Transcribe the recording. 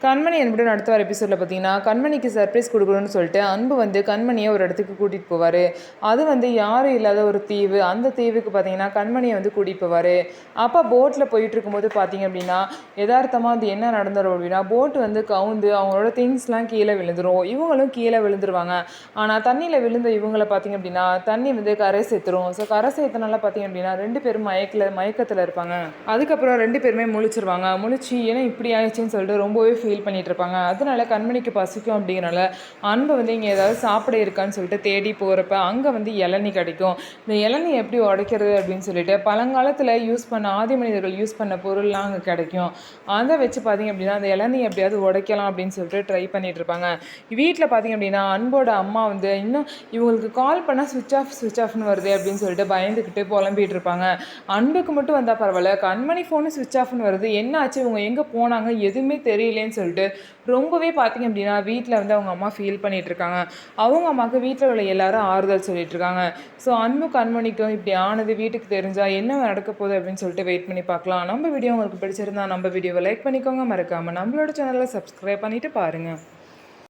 கண்மணி என்பது அடுத்த வர எபிசோடில் பார்த்தீங்கன்னா கண்மணிக்கு சர்ப்ரைஸ் கொடுக்கணும்னு சொல்லிட்டு அன்பு வந்து கண்மணியை ஒரு இடத்துக்கு கூட்டிகிட்டு போவார். அது வந்து யாரும் இல்லாத ஒரு தீவு. அந்த தீவுக்கு பார்த்தீங்கன்னா கண்மணியை வந்து கூட்டிகிட்டு போவார். அப்போ போட்டில் போயிட்டு இருக்கும்போது பார்த்தீங்க அப்படின்னா யதார்த்தமாக அது என்ன நடந்துடும் அப்படின்னா போட்டு வந்து கவுந்து அவங்களோட திங்ஸ்லாம் கீழே விழுந்துடும். இவங்களும் கீழே விழுந்துருவாங்க. ஆனால் தண்ணியில் விழுந்த இவங்களை பார்த்தீங்க அப்படின்னா தண்ணி வந்து கரை சேர்த்துரும். ஸோ கரை சேர்த்தனால பார்த்தீங்க அப்படின்னா 2 பேரும் மயக்கத்தில் இருப்பாங்க. அதுக்கப்புறம் 2 பேருமே முழிச்சிருவாங்க. முழிச்சு ஏன்னா இப்படி ஆயிடுச்சுன்னு சொல்லிட்டு ரொம்பவே ஃபீல் பண்ணிட்டு இருப்பாங்க. அதனால கண்மணிக்கு பசிக்கும் அப்படிங்கிறனால அன்பு வந்து இங்கே ஏதாவது சாப்பிட இருக்கான்னு சொல்லிட்டு தேடி போகிறப்ப அங்கே வந்து இளநீ கிடைக்கும். இந்த இளநீ எப்படி உடைக்கிறது அப்படின்னு சொல்லிட்டு பழங்காலத்தில் யூஸ் பண்ண ஆதி மனிதர்கள் யூஸ் பண்ண பொருள்லாம் அங்கே கிடைக்கும். அதை வச்சு பார்த்தீங்க அப்படின்னா அந்த இளநீ எப்படியாவது உடைக்கலாம் அப்படின்னு சொல்லிட்டு ட்ரை பண்ணிட்டு இருப்பாங்க. வீட்டில் பார்த்தீங்க அப்படின்னா அன்போட அம்மா வந்து இன்னும் இவங்களுக்கு கால் பண்ணால் சுவிட்ச் ஆஃப்னு வருது அப்படின்னு சொல்லிட்டு பயந்துக்கிட்டு புலம்பிகிட்டு இருப்பாங்க. அன்புக்கு மட்டும் வந்தால் பரவாயில்ல, கண்மணி ஃபோனு சுவிட்ச் ஆஃப்னு வருது, என்ன ஆச்சு, இவங்க எங்கே போனாங்க எதுவுமே தெரியலேன்னு சொல்லிட்டு ரொம்பவே பார்த்தீங்க அப்படின்னா வீட்டில் வந்து அவங்க அம்மா ஃபீல் பண்ணிகிட்டு இருக்காங்க. அவங்க அம்மாவுக்கு வீட்டில் உள்ள எல்லாரும் ஆறுதல் சொல்லிட்டு இருக்காங்க. ஸோ அன்பு கண்மணிக்கும் இப்படி ஆனது வீட்டுக்கு தெரிஞ்சால் என்ன நடக்க போகுது அப்படின்னு சொல்லிட்டு வெயிட் பண்ணி பார்க்கலாம். நம்ம வீடியோ உங்களுக்கு பிடிச்சிருந்தா நம்ம வீடியோவை லைக் பண்ணிக்கோங்க, மறக்காமல் நம்மளோட சேனலை சப்ஸ்கிரைப் பண்ணிவிட்டு பாருங்கள்.